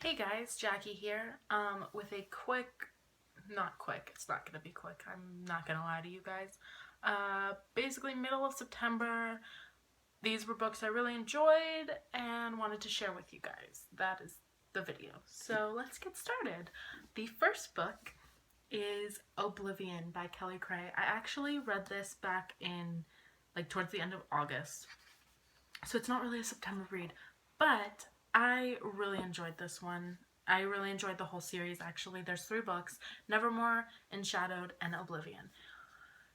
Hey guys, Jackie here, with a not quick, it's not gonna be quick, I'm not gonna lie to you guys. Basically middle of September, these were books I really enjoyed and wanted to share with you guys. That is the video. So let's get started. The first book is Oblivion by Kelly Cray. I actually read this back in, towards the end of August. So it's not really a September read, but I really enjoyed this one. I really enjoyed the whole series, actually. There's 3 books, Nevermore, Enshadowed, and Oblivion.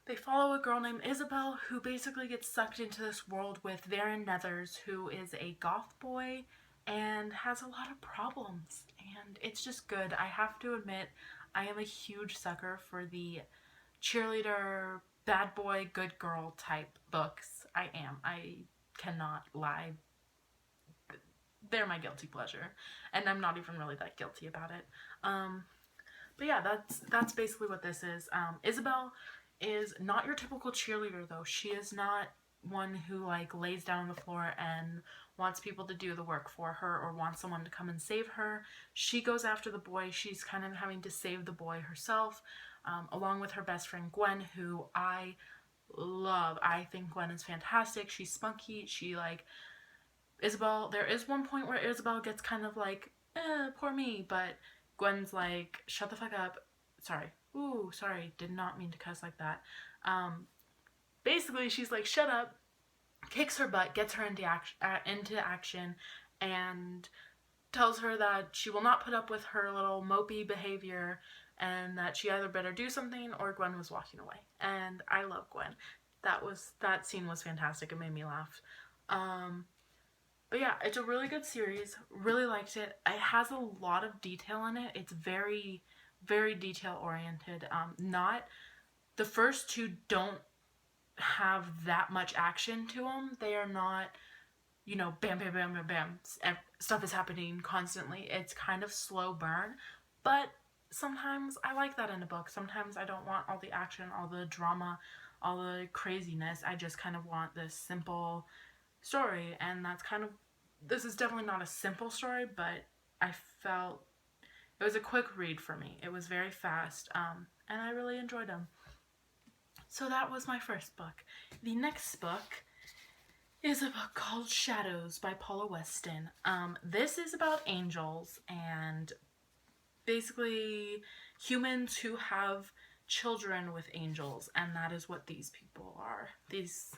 They follow a girl named Isabel who basically gets sucked into this world with Varen Nethers, who is a goth boy and has a lot of problems. And it's just good. I have to admit, I am a huge sucker for the cheerleader, bad boy, good girl type books. I am. I cannot lie. They're my guilty pleasure, and I'm not even really that guilty about it. But yeah, that's basically what this is. Isabel is not your typical cheerleader, though. She is not one who lays down on the floor and wants people to do the work for her or wants someone to come and save her. She goes after the boy. She's kind of having to save the boy herself, along with her best friend Gwen, who I love. I think Gwen is fantastic. She's spunky. She Isabel, there is one point where Isabel gets kind of poor me, but Gwen's like, shut the fuck up. Sorry. Ooh, sorry. Did not mean to cuss like that. Basically, she's like, shut up, kicks her butt, gets her into action, and tells her that she will not put up with her little mopey behavior and that she either better do something or Gwen was walking away. And I love Gwen. That scene was fantastic. It made me laugh. But yeah, it's a really good series. Really liked it. It has a lot of detail in it. It's very, very detail oriented. Not the first 2 don't have that much action to them. They are not, bam, bam, bam, bam, bam. Stuff is happening constantly. It's kind of slow burn, but sometimes I like that in a book. Sometimes I don't want all the action, all the drama, all the craziness. I just kind of want this simple story, and this is definitely not a simple story, but I felt it was a quick read for me. It was very fast, and I really enjoyed them. So that was my first book. The next book is a book called Shadows by Paula Weston. This is about angels and basically humans who have children with angels, and that is what these people are. These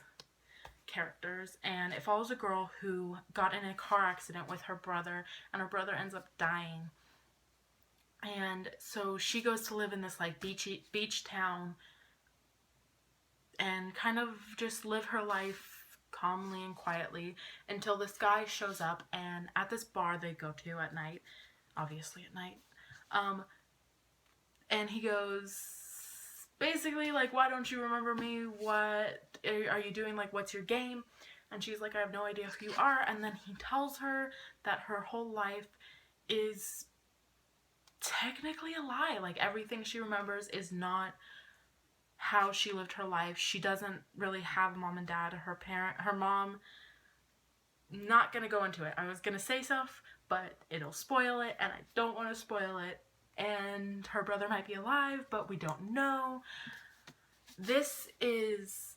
characters, and it follows a girl who got in a car accident with her brother, and her brother ends up dying, and so she goes to live in this beach town and kind of just live her life calmly and quietly until this guy shows up, and at this bar they go to at night, obviously at night, and he goes basically why don't you remember me? What are you doing? What's your game? And she's like, I have no idea who you are. And then he tells her that her whole life is technically a lie. Everything she remembers is not how she lived her life. She doesn't really have a mom and dad. Her mom, not gonna go into it. I was gonna say stuff, but it'll spoil it, and I don't want to spoil it. And her brother might be alive, but we don't know. This is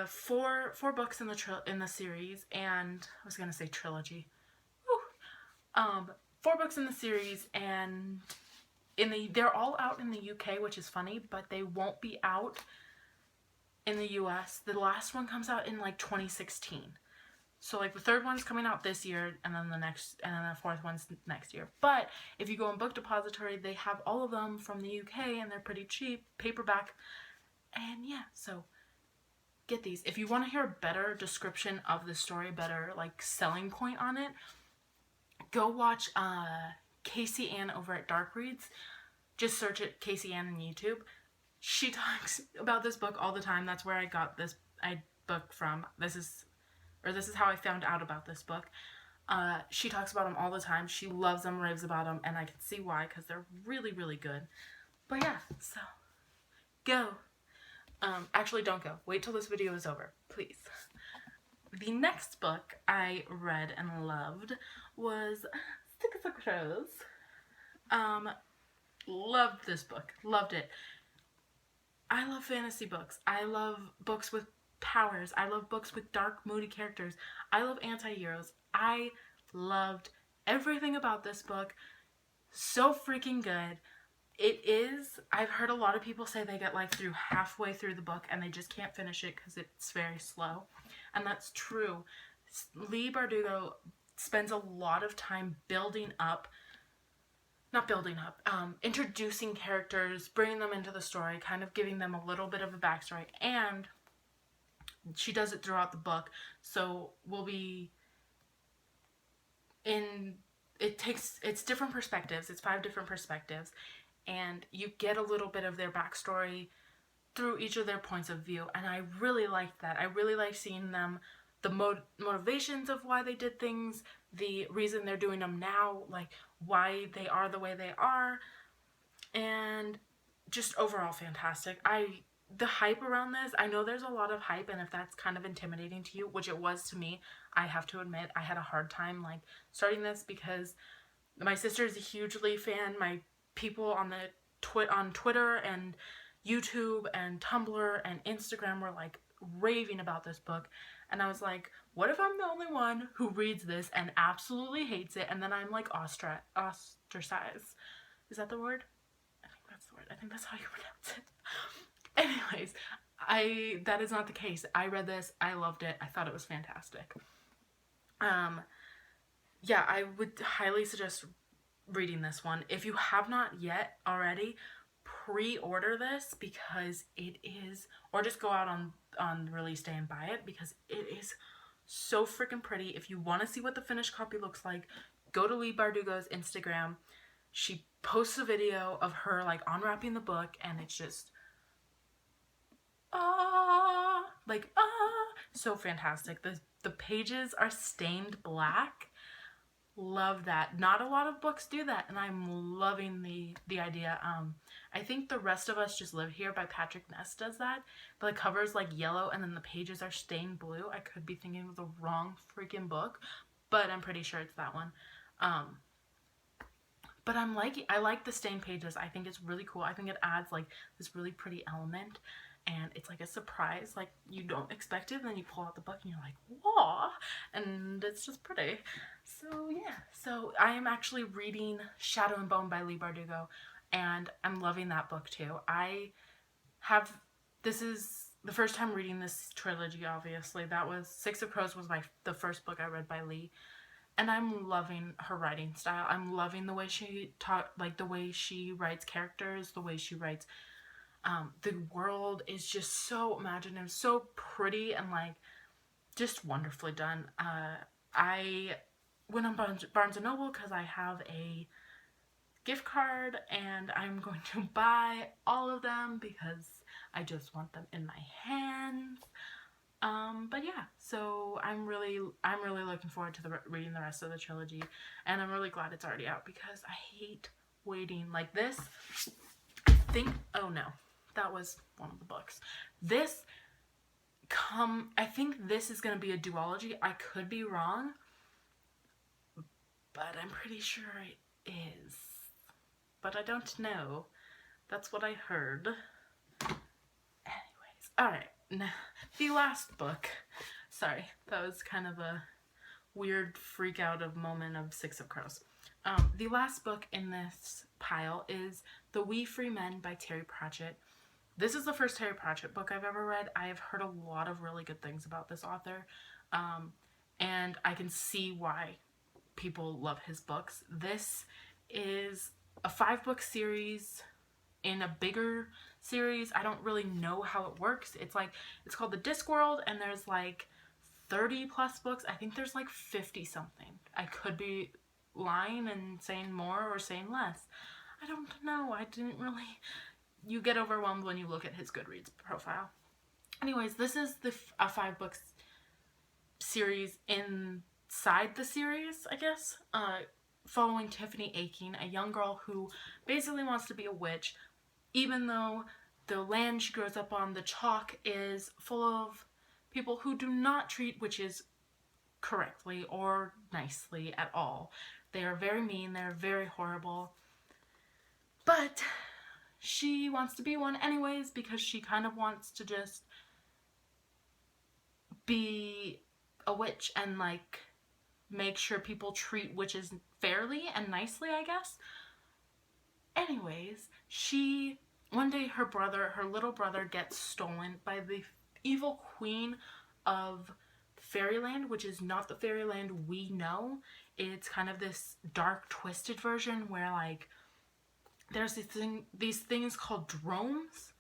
4 books in the series, and I was gonna say trilogy. Woo. 4 books in the series, and they're all out in the UK, which is funny, but they won't be out in the US. The last one comes out in 2016. So the 3rd one's coming out this year, and then the 4th one's next year. But if you go on Book Depository, they have all of them from the UK, and they're pretty cheap, paperback. And yeah, so get these. If you want to hear a better description of the story, better selling point on it, go watch Casey Ann over at Dark Reads. Just search it, Casey Ann on YouTube. She talks about this book all the time. That's where I got this book from. This is how I found out about this book. She talks about them all the time. She loves them, raves about them, and I can see why, because they're really, really good. But yeah, so go. Actually, don't go. Wait till this video is over, please. The next book I read and loved was Six of Crows. Loved this book. Loved it. I love fantasy books. I love books with powers. I love books with dark, moody characters. I love anti-heroes. I loved everything about this book. So freaking good. It is, I've heard a lot of people say they get like through halfway through the book and they just can't finish it because it's very slow. And that's true. Leigh Bardugo spends a lot of time introducing characters, bringing them into the story, kind of giving them a little bit of a backstory, and she does it throughout the book, so it's different perspectives, it's 5 different perspectives, and you get a little bit of their backstory through each of their points of view, and I really liked that. I really like seeing them, the motivations of why they did things, the reason they're doing them now, like why they are the way they are, and just overall fantastic. The hype around this, I know there's a lot of hype, and if that's kind of intimidating to you, which it was to me, I have to admit I had a hard time like starting this because my sister is a huge Leigh fan. My people on Twitter and YouTube and Tumblr and Instagram were like raving about this book, and I was like, what if I'm the only one who reads this and absolutely hates it, and then I'm like ostracized? Is that the word? I think that's the word. I think that's how you pronounce it. Anyways, that is not the case. I read this, I loved it, I thought it was fantastic. Yeah, I would highly suggest reading this one. If you have not yet already, pre-order this because it is, or just go out on release day and buy it because it is so freaking pretty. If you want to see what the finished copy looks like, go to Leigh Bardugo's Instagram. She posts a video of her like unwrapping the book, and it's just so fantastic. The pages are stained black. Love that. Not a lot of books do that, and I'm loving the idea. I think The Rest of Us Just Live Here by Patrick Ness does that. The cover's like yellow and then the pages are stained blue. I could be thinking of the wrong freaking book, but I'm pretty sure it's that one. But I like the stained pages. I think it's really cool. I think it adds like this really pretty element, and it's like a surprise. Like you don't expect it, and then you pull out the book and you're like, whoa, and it's just pretty. So yeah, so I am actually reading Shadow and Bone by Leigh Bardugo, and I'm loving that book too. This is the first time reading this trilogy, obviously. That was Six of Crows was the first book I read by Leigh, and I'm loving her writing style. I'm loving the way the way she writes characters, the way she writes, the world is just so imaginative, so pretty, and like just wonderfully done. I went on Barnes & Noble because I have a gift card and I'm going to buy all of them because I just want them in my hands. But yeah, so I'm really looking forward to reading the rest of the trilogy, and I'm really glad it's already out because I hate waiting. Like this, oh no, that was one of the books. I think this is going to be a duology. I could be wrong, but I'm pretty sure it is. But I don't know. That's what I heard. Anyways, alright. The last book. Sorry, that was kind of a weird freak out of moment of Six of Crows. The last book in this pile is The We Free Men by Terry Pratchett. This is the first Terry Pratchett book I've ever read. I have heard a lot of really good things about this author, and I can see why people love his books. This is a 5-book series in a bigger series. I don't really know how it works. It's called the Discworld, and there's like 30 plus books. I think there's like 50 something. I could be lying and saying more or saying less. I don't know. You get overwhelmed when you look at his Goodreads profile. Anyways, this is a 5-book series inside the series, I guess, following Tiffany Aching, a young girl who basically wants to be a witch, even though the land she grows up on, the chalk, is full of people who do not treat witches correctly or nicely at all. They are very mean. They're very horrible. But she wants to be one anyways because she kind of wants to just be a witch and like make sure people treat witches fairly and nicely, I guess. Anyways, one day her little brother gets stolen by the evil queen of Fairyland, which is not the Fairyland we know. It's kind of this dark, twisted version where like there's these things called drones,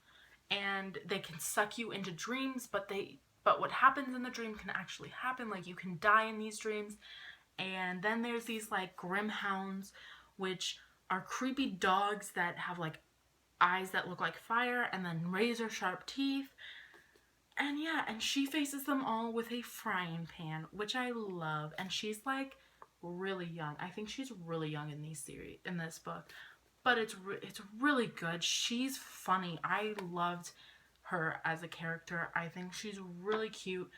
and they can suck you into dreams, but what happens in the dream can actually happen. Like you can die in these dreams. And then there's these like grim hounds, which are creepy dogs that have like eyes that look like fire and then razor sharp teeth. And yeah, and she faces them all with a frying pan, which I love. And she's like really young. I think she's really young in this book. But it's really good. She's funny. I loved her as a character. I think she's really cute.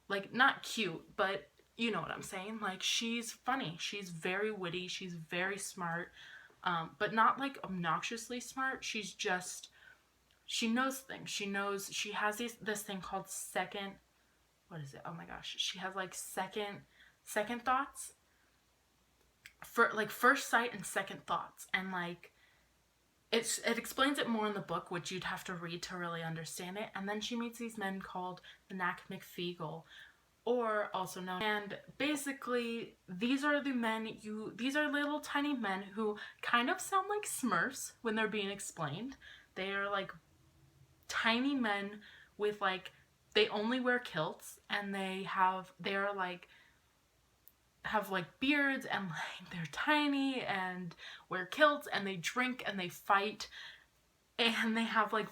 Like, not cute, but you know what I'm saying. Like, she's funny. She's very witty. She's very smart. But not like obnoxiously smart. She knows things. She has this thing called what is it? Oh my gosh. She has like second thoughts. For like first sight and second thoughts, and like it explains it more in the book, which you'd have to read to really understand it. And then she meets these men called the Knack McFeagle, or also known, and basically these are little tiny men who kind of sound like Smurfs when they're being explained. They are like tiny men with like, they only wear kilts, and they have beards, and like they're tiny and wear kilts, and they drink and they fight, and they have like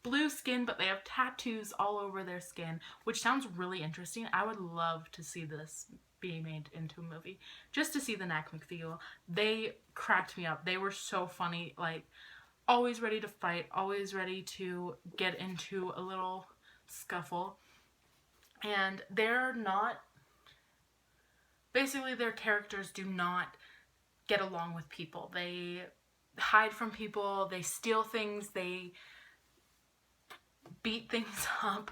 blue skin, but they have tattoos all over their skin, which sounds really interesting. I would love to see this being made into a movie, just to see the Knack McFeagle. They cracked me up. They were so funny, like always ready to fight, always ready to get into a little scuffle. And basically their characters do not get along with people. They hide from people, they steal things, they beat things up,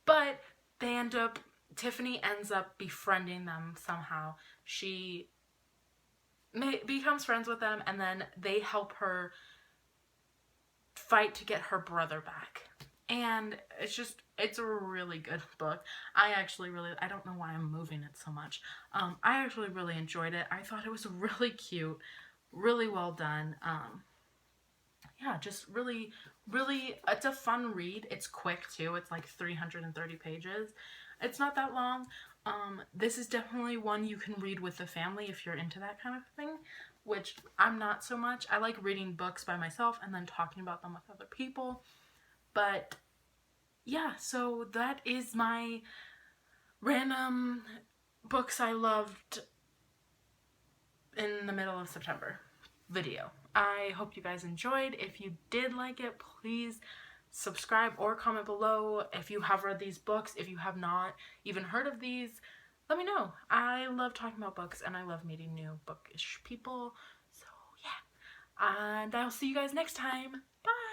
but Tiffany ends up befriending them somehow. She becomes friends with them, and then they help her fight to get her brother back. And it's a really good book. I don't know why I'm moving it so much. I actually really enjoyed it. I thought it was really cute, really well done. Yeah, just really, really, it's a fun read. It's quick too. It's like 330 pages. It's not that long. This is definitely one you can read with the family if you're into that kind of thing, which I'm not so much. I like reading books by myself and then talking about them with other people. But yeah, so that is my random books I loved in the middle of September video. I hope you guys enjoyed. If you did like it, please subscribe or comment below if you have read these books. If you have not even heard of these, let me know. I love talking about books, and I love meeting new bookish people. So yeah, and I'll see you guys next time. Bye!